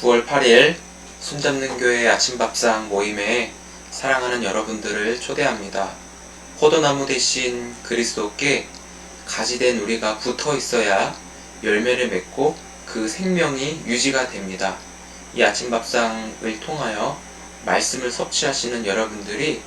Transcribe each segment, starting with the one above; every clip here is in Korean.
9월 8일 손잡는 교회 아침밥상 모임에 사랑하는 여러분들을 초대합니다. 포도나무 대신 그리스도께 가지된 우리가 붙어 있어야 열매를 맺고 그 생명이 유지가 됩니다. 이 아침밥상을 통하여 말씀을 섭취하시는 여러분들이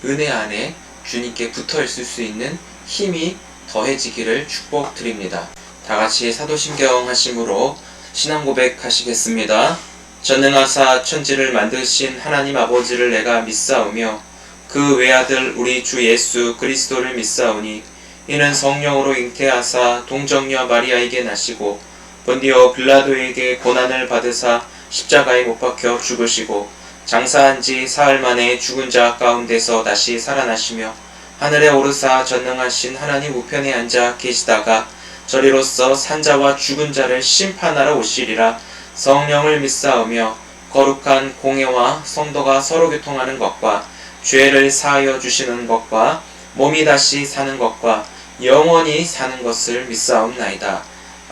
은혜 안에 주님께 붙어 있을 수 있는 힘이 더해지기를 축복드립니다. 다같이 사도신경 하심으로 신앙 고백하시겠습니다. 전능하사 천지를 만드신 하나님 아버지를 내가 믿사오며 그 외아들 우리 주 예수 그리스도를 믿사오니 이는 성령으로 잉태하사 동정녀 마리아에게 나시고 본디오 빌라도에게 고난을 받으사 십자가에 못 박혀 죽으시고 장사한 지 사흘 만에 죽은 자 가운데서 다시 살아나시며 하늘에 오르사 전능하신 하나님 우편에 앉아 계시다가 저리로서 산자와 죽은 자를 심판하러 오시리라. 성령을 믿사오며 거룩한 공예와 성도가 서로 교통하는 것과 죄를 사하여 주시는 것과 몸이 다시 사는 것과 영원히 사는 것을 믿사옵나이다.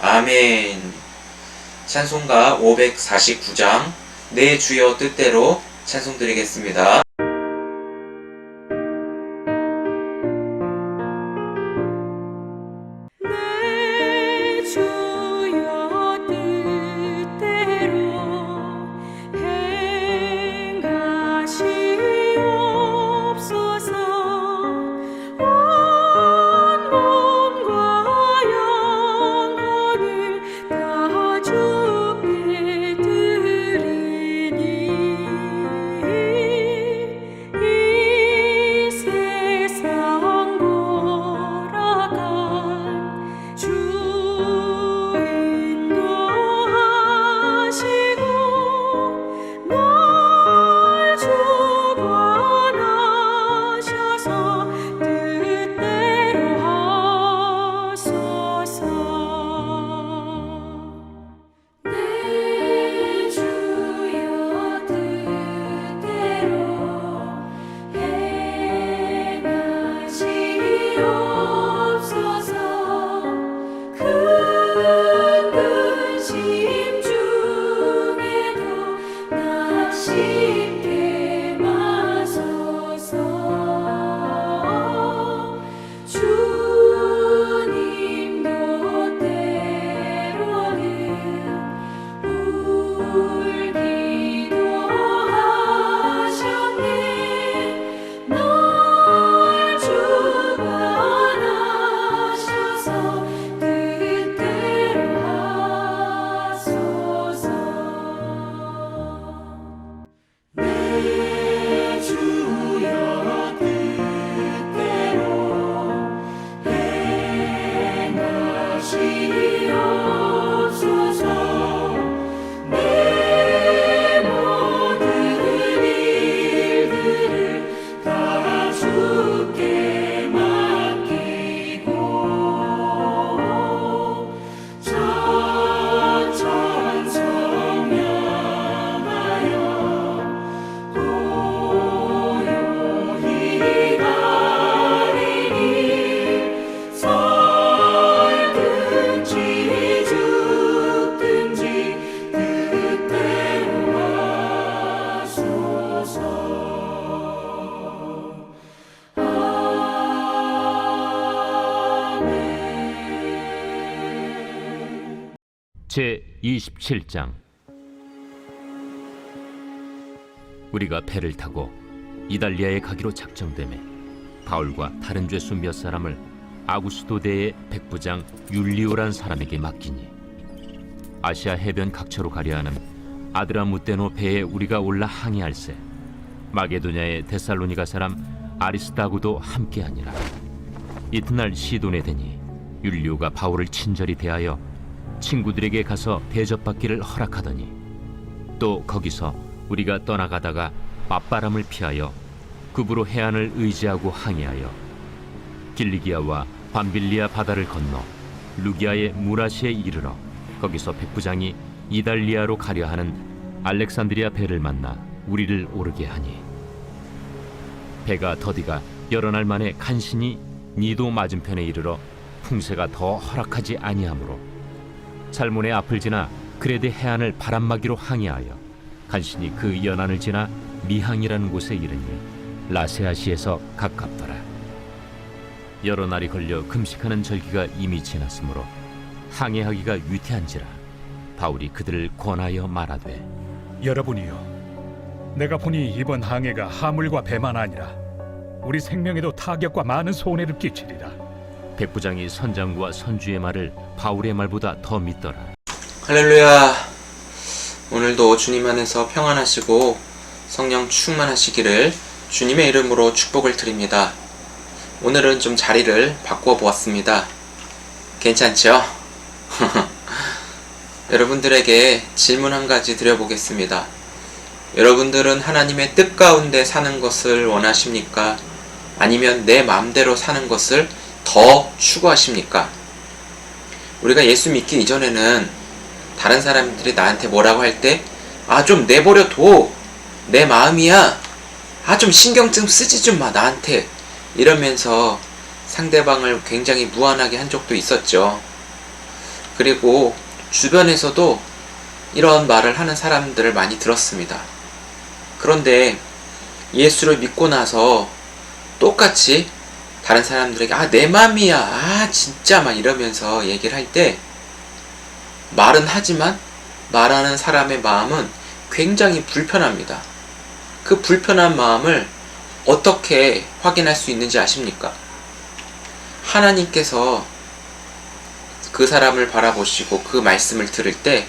아멘. 찬송가 549장 내 주여 뜻대로 찬송드리겠습니다. 제27장. 우리가 배를 타고 이달리아에 가기로 작정되매 바울과 다른 죄수 몇 사람을 아구스도대의 백부장 율리오란 사람에게 맡기니 아시아 해변 각처로 가려 하는 아드라무테노 배에 우리가 올라 항해할세 마게도냐의 데살로니가 사람 아리스다고도 함께하니라. 이튿날 시돈에 되니 율리오가 바울을 친절히 대하여 친구들에게 가서 대접받기를 허락하더니 또 거기서 우리가 떠나가다가 맞바람을 피하여 급으로 해안을 의지하고 항해하여 길리기아와 밤빌리아 바다를 건너 루기아의 무라시에 이르러 거기서 백부장이 이달리아로 가려 하는 알렉산드리아 배를 만나 우리를 오르게 하니 배가 더디가 여러 날 만에 간신히 니도 맞은편에 이르러 풍세가 더 허락하지 아니하므로 살몬의 앞을 지나 그레데 해안을 바람막이로 항해하여 간신히 그 연안을 지나 미항이라는 곳에 이르니 라세아시에서 가깝더라. 여러 날이 걸려 금식하는 절기가 이미 지났으므로 항해하기가 위태한지라 바울이 그들을 권하여 말하되 여러분이여, 내가 보니 이번 항해가 하물과 배만 아니라 우리 생명에도 타격과 많은 손해를 끼치리라. 백부장이 선장과 선주의 말을 바울의 말보다 더 믿더라. 할렐루야. 오늘도 주님 안에서 평안하시고 성령 충만하시기를 주님의 이름으로 축복을 드립니다. 오늘은 좀 자리를 바꾸어 보았습니다. 괜찮죠? 여러분들에게 질문 한 가지 드려보겠습니다. 여러분들은 하나님의 뜻 가운데 사는 것을 원하십니까? 아니면 내 마음대로 사는 것을 더 추구하십니까? 우리가 예수 믿기 이전에는 다른 사람들이 나한테 뭐라고 할 때 좀 내버려 둬, 내 마음이야, 좀 신경 좀 쓰지 좀 마 나한테, 이러면서 상대방을 굉장히 무안하게 한 적도 있었죠. 그리고 주변에서도 이런 말을 하는 사람들을 많이 들었습니다. 그런데 예수를 믿고 나서 똑같이 다른 사람들에게 내 맘이야, 진짜 막 이러면서 얘기를 할 때 말은 하지만 말하는 사람의 마음은 굉장히 불편합니다. 그 불편한 마음을 어떻게 확인할 수 있는지 아십니까? 하나님께서 그 사람을 바라보시고 그 말씀을 들을 때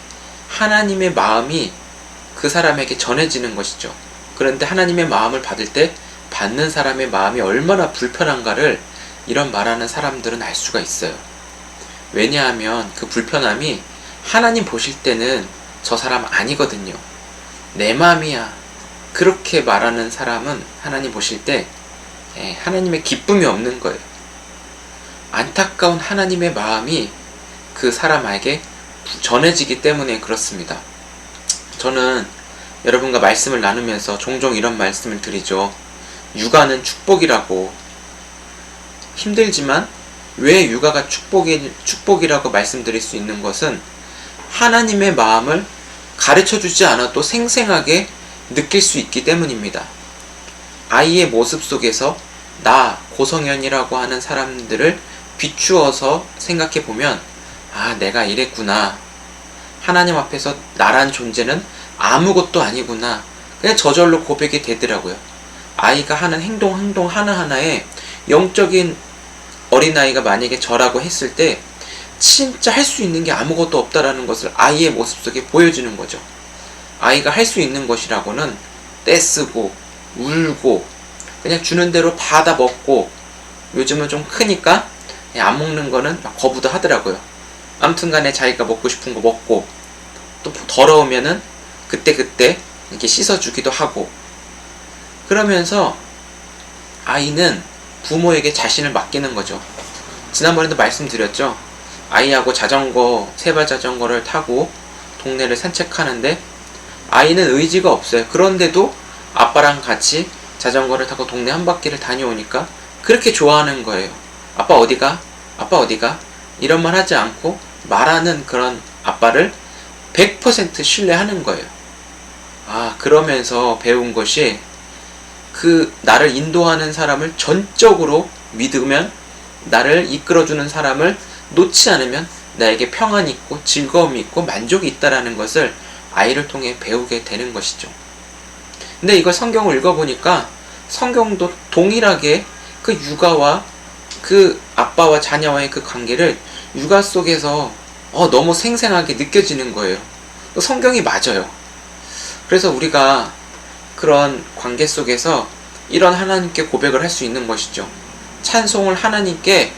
하나님의 마음이 그 사람에게 전해지는 것이죠. 그런데 하나님의 마음을 받을 때 받는 사람의 마음이 얼마나 불편한가를 이런 말하는 사람들은 알 수가 있어요. 왜냐하면 그 불편함이 하나님 보실 때는 저 사람 아니거든요. 내 마음이야, 그렇게 말하는 사람은 하나님 보실 때 하나님의 기쁨이 없는 거예요. 안타까운 하나님의 마음이 그 사람에게 전해지기 때문에 그렇습니다. 저는 여러분과 말씀을 나누면서 종종 이런 말씀을 드리죠. 육아는 축복이라고. 힘들지만 왜 육아가 축복이라고 말씀드릴 수 있는 것은 하나님의 마음을 가르쳐주지 않아도 생생하게 느낄 수 있기 때문입니다. 아이의 모습 속에서 나, 고성현이라고 하는 사람들을 비추어서 생각해 보면 내가 이랬구나. 하나님 앞에서 나란 존재는 아무것도 아니구나. 그냥 저절로 고백이 되더라고요. 아이가 하는 행동 하나하나에 영적인 어린아이가 만약에 저라고 했을 때 진짜 할 수 있는 게 아무것도 없다라는 것을 아이의 모습 속에 보여주는 거죠. 아이가 할 수 있는 것이라고는 떼쓰고 울고 그냥 주는 대로 받아 먹고, 요즘은 좀 크니까 안 먹는 거는 막 거부도 하더라고요. 아무튼 간에 자기가 먹고 싶은 거 먹고, 또 더러우면은 그때 이렇게 씻어주기도 하고, 그러면서 아이는 부모에게 자신을 맡기는 거죠. 지난번에도 말씀드렸죠. 아이하고 세발 자전거를 타고 동네를 산책하는데 아이는 의지가 없어요. 그런데도 아빠랑 같이 자전거를 타고 동네 한 바퀴를 다녀오니까 그렇게 좋아하는 거예요. 아빠 어디가? 아빠 어디가? 이런 말 하지 않고 말하는 그런 아빠를 100% 신뢰하는 거예요. 그러면서 배운 것이 그 나를 인도하는 사람을 전적으로 믿으면, 나를 이끌어주는 사람을 놓지 않으면 나에게 평안이 있고 즐거움이 있고 만족이 있다라는 것을 아이를 통해 배우게 되는 것이죠. 근데 이걸 성경을 읽어보니까 성경도 동일하게 그 육아와 그 아빠와 자녀와의 그 관계를 육아 속에서 너무 생생하게 느껴지는 거예요. 성경이 맞아요. 그래서 우리가 그런 관계 속에서 이런 하나님께 고백을 할 수 있는 것이죠. 찬송을 하나님께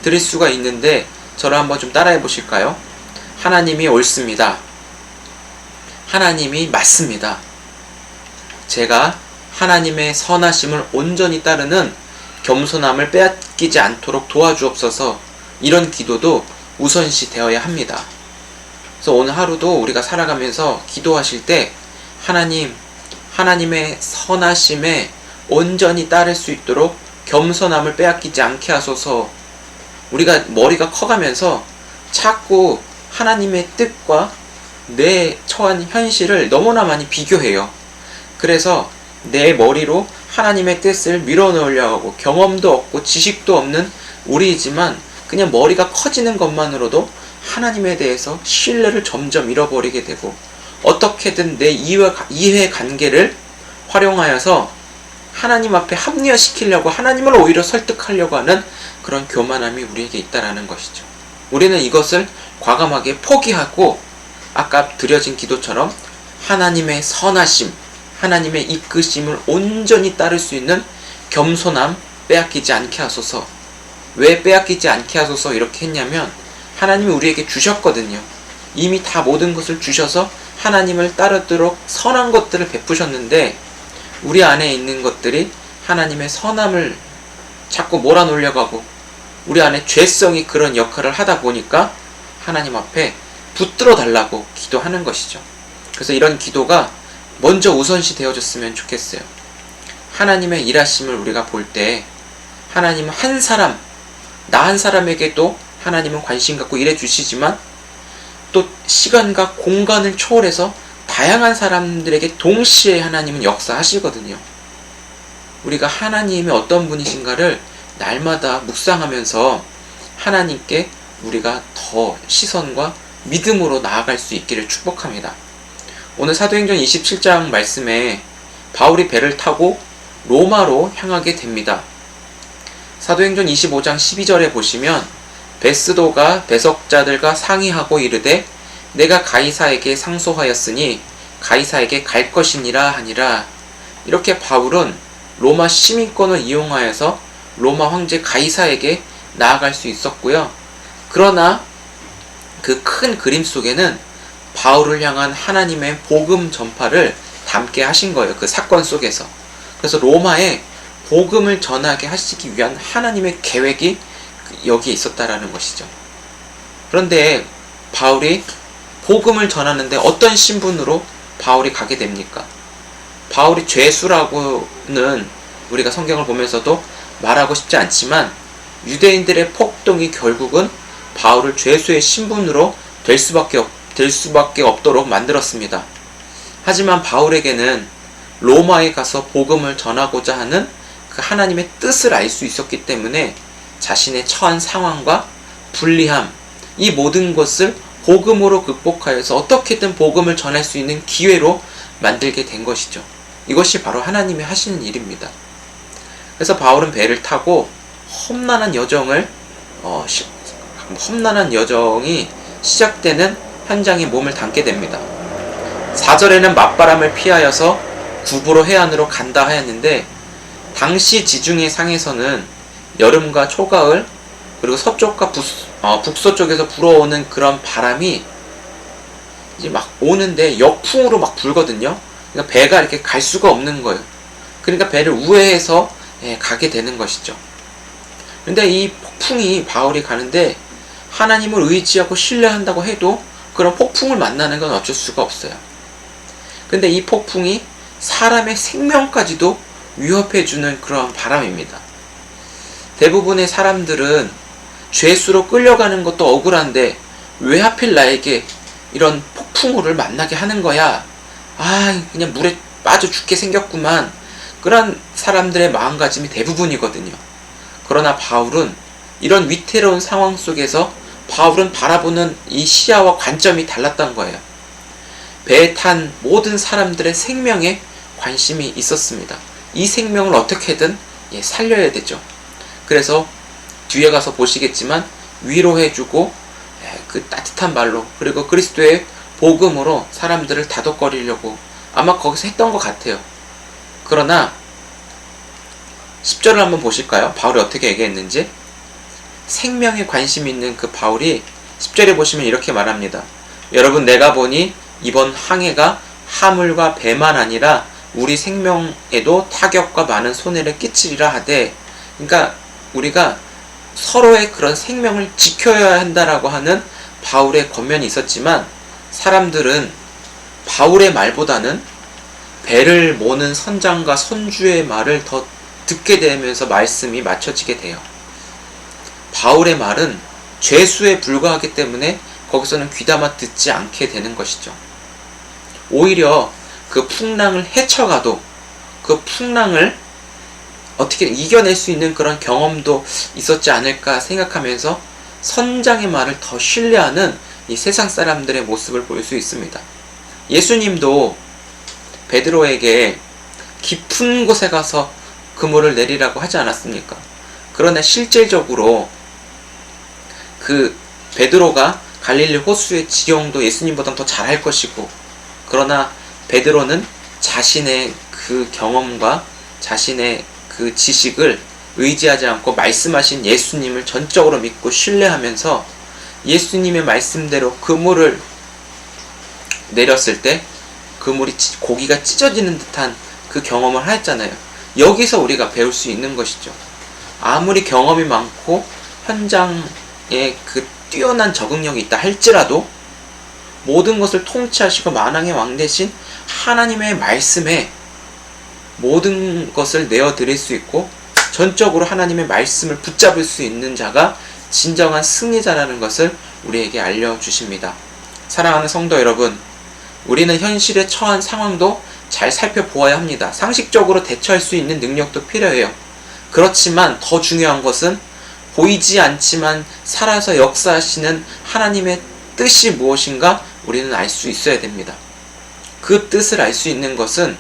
드릴 수가 있는데 저를 한번 좀 따라해 보실까요? 하나님이 옳습니다. 하나님이 맞습니다. 제가 하나님의 선하심을 온전히 따르는 겸손함을 빼앗기지 않도록 도와주옵소서. 이런 기도도 우선시 되어야 합니다. 그래서 오늘 하루도 우리가 살아가면서 기도하실 때 하나님의 선하심에 온전히 따를 수 있도록 겸손함을 빼앗기지 않게 하소서. 우리가 머리가 커가면서 자꾸 하나님의 뜻과 내 처한 현실을 너무나 많이 비교해요. 그래서 내 머리로 하나님의 뜻을 밀어넣으려고 하고, 경험도 없고 지식도 없는 우리이지만 그냥 머리가 커지는 것만으로도 하나님에 대해서 신뢰를 점점 잃어버리게 되고, 어떻게든 내 이해 관계를 활용하여서 하나님 앞에 합리화시키려고, 하나님을 오히려 설득하려고 하는 그런 교만함이 우리에게 있다라는 것이죠. 우리는 이것을 과감하게 포기하고, 아까 드려진 기도처럼 하나님의 선하심, 하나님의 이끄심을 온전히 따를 수 있는 겸손함 빼앗기지 않게 하소서. 왜 빼앗기지 않게 하소서 이렇게 했냐면, 하나님이 우리에게 주셨거든요. 이미 다 모든 것을 주셔서 하나님을 따르도록 선한 것들을 베푸셨는데, 우리 안에 있는 것들이 하나님의 선함을 자꾸 몰아놓으려고 하고, 우리 안에 죄성이 그런 역할을 하다 보니까 하나님 앞에 붙들어 달라고 기도하는 것이죠. 그래서 이런 기도가 먼저 우선시 되어졌으면 좋겠어요. 하나님의 일하심을 우리가 볼 때, 하나님은 한 사람, 나 한 사람에게도 하나님은 관심 갖고 일해 주시지만, 또 시간과 공간을 초월해서 다양한 사람들에게 동시에 하나님은 역사하시거든요. 우리가 하나님이 어떤 분이신가를 날마다 묵상하면서 하나님께 우리가 더 시선과 믿음으로 나아갈 수 있기를 축복합니다. 오늘 사도행전 27장 말씀에 바울이 배를 타고 로마로 향하게 됩니다. 사도행전 25장 12절에 보시면, 베스도가 배석자들과 상의하고 이르되 내가 가이사에게 상소하였으니 가이사에게 갈 것이니라 하니라. 이렇게 바울은 로마 시민권을 이용하여서 로마 황제 가이사에게 나아갈 수 있었고요. 그러나 그 큰 그림 속에는 바울을 향한 하나님의 복음 전파를 담게 하신 거예요. 그 사건 속에서. 그래서 로마에 복음을 전하게 하시기 위한 하나님의 계획이 여기에 있었다라는 것이죠. 그런데 바울이 복음을 전하는데 어떤 신분으로 바울이 가게 됩니까? 바울이 죄수라고는 우리가 성경을 보면서도 말하고 싶지 않지만, 유대인들의 폭동이 결국은 바울을 죄수의 신분으로 될 수밖에 없도록 만들었습니다. 하지만 바울에게는 로마에 가서 복음을 전하고자 하는 그 하나님의 뜻을 알 수 있었기 때문에 자신의 처한 상황과 불리함, 이 모든 것을 복음으로 극복하여서 어떻게든 복음을 전할 수 있는 기회로 만들게 된 것이죠. 이것이 바로 하나님이 하시는 일입니다. 그래서 바울은 배를 타고 험난한 여정이 시작되는 현장에 몸을 담게 됩니다. 4절에는 맞바람을 피하여서 구부로 해안으로 간다 하였는데, 당시 지중해 상에서는 여름과 초가을, 그리고 서쪽과 북서쪽에서 불어오는 그런 바람이 이제 막 오는데 역풍으로 막 불거든요. 그러니까 배가 이렇게 갈 수가 없는 거예요. 그러니까 배를 우회해서 가게 되는 것이죠. 근데 이 폭풍이, 바울이 가는데 하나님을 의지하고 신뢰한다고 해도 그런 폭풍을 만나는 건 어쩔 수가 없어요. 근데 이 폭풍이 사람의 생명까지도 위협해주는 그런 바람입니다. 대부분의 사람들은 죄수로 끌려가는 것도 억울한데 왜 하필 나에게 이런 폭풍우를 만나게 하는 거야? 그냥 물에 빠져 죽게 생겼구만. 그런 사람들의 마음가짐이 대부분이거든요. 그러나 바울은 이런 위태로운 상황 속에서 바울은 바라보는 이 시야와 관점이 달랐던 거예요. 배에 탄 모든 사람들의 생명에 관심이 있었습니다. 이 생명을 어떻게든 살려야 되죠. 그래서 뒤에 가서 보시겠지만 위로해주고 그 따뜻한 말로, 그리고 그리스도의 복음으로 사람들을 다독거리려고 아마 거기서 했던 것 같아요. 그러나 10절을 한번 보실까요? 바울이 어떻게 얘기했는지. 생명에 관심 있는 그 바울이 10절에 보시면 이렇게 말합니다. 여러분, 내가 보니 이번 항해가 하물과 배만 아니라 우리 생명에도 타격과 많은 손해를 끼치리라 하되, 그러니까 우리가 서로의 그런 생명을 지켜야 한다라고 하는 바울의 권면이 있었지만, 사람들은 바울의 말보다는 배를 모는 선장과 선주의 말을 더 듣게 되면서 말씀이 맞춰지게 돼요. 바울의 말은 죄수에 불과하기 때문에 거기서는 귀담아 듣지 않게 되는 것이죠. 오히려 그 풍랑을 헤쳐가도 그 풍랑을 어떻게 이겨낼 수 있는 그런 경험도 있었지 않을까 생각하면서 선장의 말을 더 신뢰하는 이 세상 사람들의 모습을 볼 수 있습니다. 예수님도 베드로에게 깊은 곳에 가서 그물을 내리라고 하지 않았습니까? 그러나 실질적으로 그 베드로가 갈릴리 호수의 지형도 예수님보다 더 잘할 것이고, 그러나 베드로는 자신의 그 경험과 자신의 그 지식을 의지하지 않고 말씀하신 예수님을 전적으로 믿고 신뢰하면서 예수님의 말씀대로 그물을 내렸을 때 그물이 고기가 찢어지는 듯한 그 경험을 하였잖아요. 여기서 우리가 배울 수 있는 것이죠. 아무리 경험이 많고 현장에 그 뛰어난 적응력이 있다 할지라도 모든 것을 통치하시고 만왕의 왕 되신 하나님의 말씀에 모든 것을 내어드릴 수 있고 전적으로 하나님의 말씀을 붙잡을 수 있는 자가 진정한 승리자라는 것을 우리에게 알려주십니다. 사랑하는 성도 여러분, 우리는 현실에 처한 상황도 잘 살펴보아야 합니다. 상식적으로 대처할 수 있는 능력도 필요해요. 그렇지만 더 중요한 것은 보이지 않지만 살아서 역사하시는 하나님의 뜻이 무엇인가 우리는 알 수 있어야 됩니다. 그 뜻을 알 수 있는 것은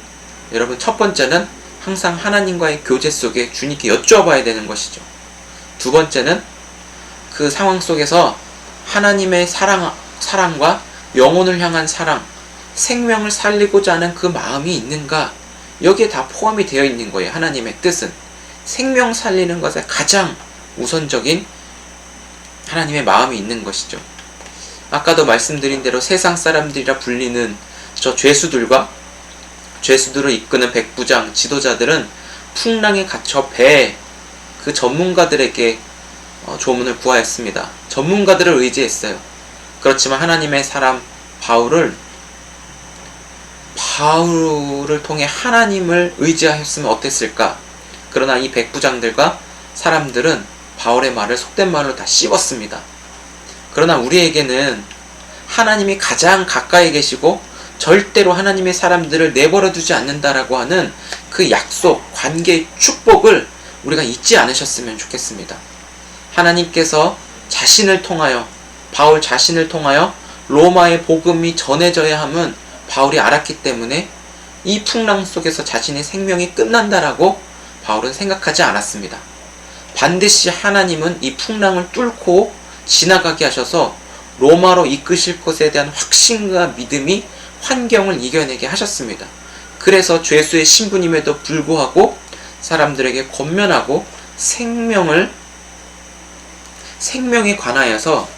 여러분, 첫 번째는 항상 하나님과의 교제 속에 주님께 여쭤봐야 되는 것이죠. 두 번째는 그 상황 속에서 하나님의 사랑과 영혼을 향한 사랑, 생명을 살리고자 하는 그 마음이 있는가, 여기에 다 포함이 되어 있는 거예요. 하나님의 뜻은 생명 살리는 것에 가장 우선적인 하나님의 마음이 있는 것이죠. 아까도 말씀드린 대로 세상 사람들이라 불리는 저 죄수들과 죄수들을 이끄는 백부장, 지도자들은 풍랑에 갇혀 배에 그 전문가들에게 조문을 구하였습니다. 전문가들을 의지했어요. 그렇지만 하나님의 사람 바울을 통해 하나님을 의지하였으면 어땠을까? 그러나 이 백부장들과 사람들은 바울의 말을 속된 말로 다 씹었습니다. 그러나 우리에게는 하나님이 가장 가까이 계시고 절대로 하나님의 사람들을 내버려 두지 않는다라고 하는 그 약속, 관계의 축복을 우리가 잊지 않으셨으면 좋겠습니다. 하나님께서 자신을 통하여, 바울 자신을 통하여 로마의 복음이 전해져야 함은 바울이 알았기 때문에 이 풍랑 속에서 자신의 생명이 끝난다라고 바울은 생각하지 않았습니다. 반드시 하나님은 이 풍랑을 뚫고 지나가게 하셔서 로마로 이끄실 것에 대한 확신과 믿음이 환경을 이겨내게 하셨습니다. 그래서 죄수의 신분임에도 불구하고 사람들에게 권면하고 생명에 관하여서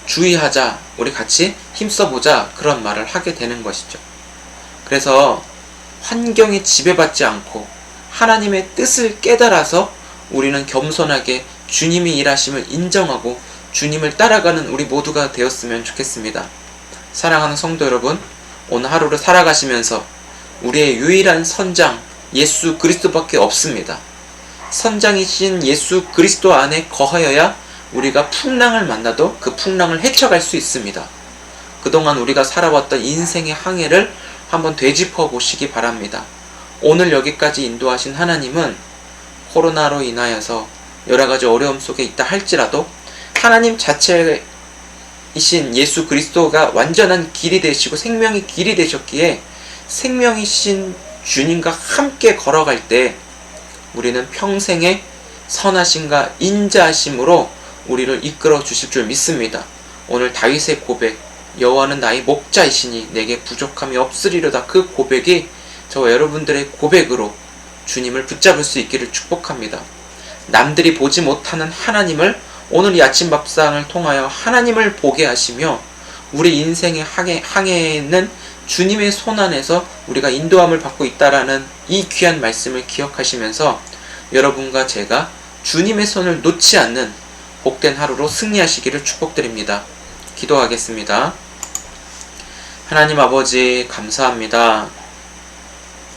주의하자, 우리 같이 힘써보자, 그런 말을 하게 되는 것이죠. 그래서 환경에 지배받지 않고 하나님의 뜻을 깨달아서 우리는 겸손하게 주님이 일하심을 인정하고 주님을 따라가는 우리 모두가 되었으면 좋겠습니다. 사랑하는 성도 여러분, 오늘 하루를 살아가시면서 우리의 유일한 선장 예수 그리스도밖에 없습니다. 선장이신 예수 그리스도 안에 거하여야 우리가 풍랑을 만나도 그 풍랑을 헤쳐갈 수 있습니다. 그동안 우리가 살아왔던 인생의 항해를 한번 되짚어 보시기 바랍니다. 오늘 여기까지 인도하신 하나님은 코로나로 인하여서 여러가지 어려움 속에 있다 할지라도 하나님 자체이신 예수 그리스도가 완전한 길이 되시고 생명의 길이 되셨기에 생명이신 주님과 함께 걸어갈 때 우리는 평생의 선하심과 인자하심으로 우리를 이끌어 주실 줄 믿습니다. 오늘 다윗의 고백, 여호와는 나의 목자이시니 내게 부족함이 없으리로다, 그 고백이 저와 여러분들의 고백으로 주님을 붙잡을 수 있기를 축복합니다. 남들이 보지 못하는 하나님을 오늘 이 아침 밥상을 통하여 하나님을 보게 하시며 우리 인생의 항해에는 주님의 손 안에서 우리가 인도함을 받고 있다라는 이 귀한 말씀을 기억하시면서 여러분과 제가 주님의 손을 놓지 않는 복된 하루로 승리하시기를 축복드립니다. 기도하겠습니다. 하나님 아버지, 감사합니다.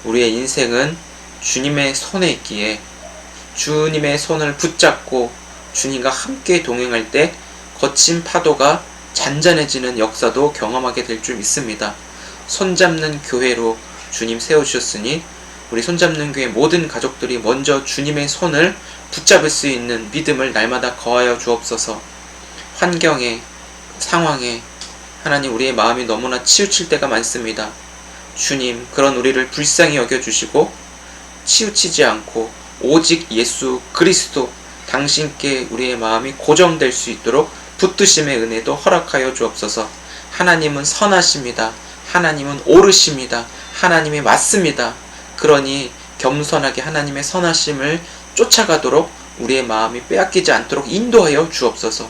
우리의 인생은 주님의 손에 있기에 주님의 손을 붙잡고 주님과 함께 동행할 때 거친 파도가 잔잔해지는 역사도 경험하게 될 줄 믿습니다. 손잡는 교회로 주님 세우셨으니 우리 손잡는 교회 모든 가족들이 먼저 주님의 손을 붙잡을 수 있는 믿음을 날마다 거하여 주옵소서. 환경에, 상황에 하나님 우리의 마음이 너무나 치우칠 때가 많습니다. 주님, 그런 우리를 불쌍히 여겨주시고 치우치지 않고 오직 예수 그리스도 당신께 우리의 마음이 고정될 수 있도록 붙드심의 은혜도 허락하여 주옵소서. 하나님은 선하십니다. 하나님은 옳으십니다. 하나님이 맞습니다. 그러니 겸손하게 하나님의 선하심을 쫓아가도록 우리의 마음이 빼앗기지 않도록 인도하여 주옵소서.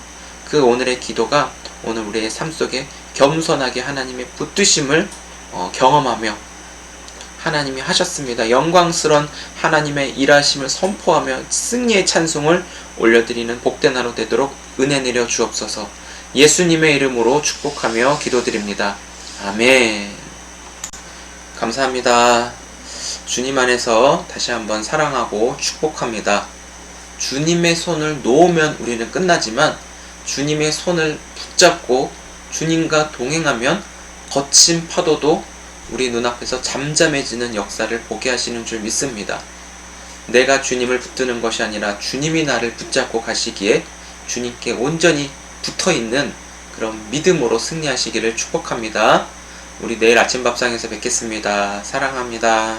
그 오늘의 기도가 오늘 우리의 삶 속에 겸손하게 하나님의 붙드심을 경험하며 하나님이 하셨습니다. 영광스러운 하나님의 일하심을 선포하며 승리의 찬송을 올려드리는 복된 하루 되도록 은혜 내려 주옵소서. 예수님의 이름으로 축복하며 기도드립니다. 아멘. 감사합니다. 주님 안에서 다시 한번 사랑하고 축복합니다. 주님의 손을 놓으면 우리는 끝나지만 주님의 손을 붙잡고 주님과 동행하면 거친 파도도 우리 눈앞에서 잠잠해지는 역사를 보게 하시는 줄 믿습니다. 내가 주님을 붙드는 것이 아니라 주님이 나를 붙잡고 가시기에 주님께 온전히 붙어있는 그런 믿음으로 승리하시기를 축복합니다. 우리 내일 아침 밥상에서 뵙겠습니다. 사랑합니다.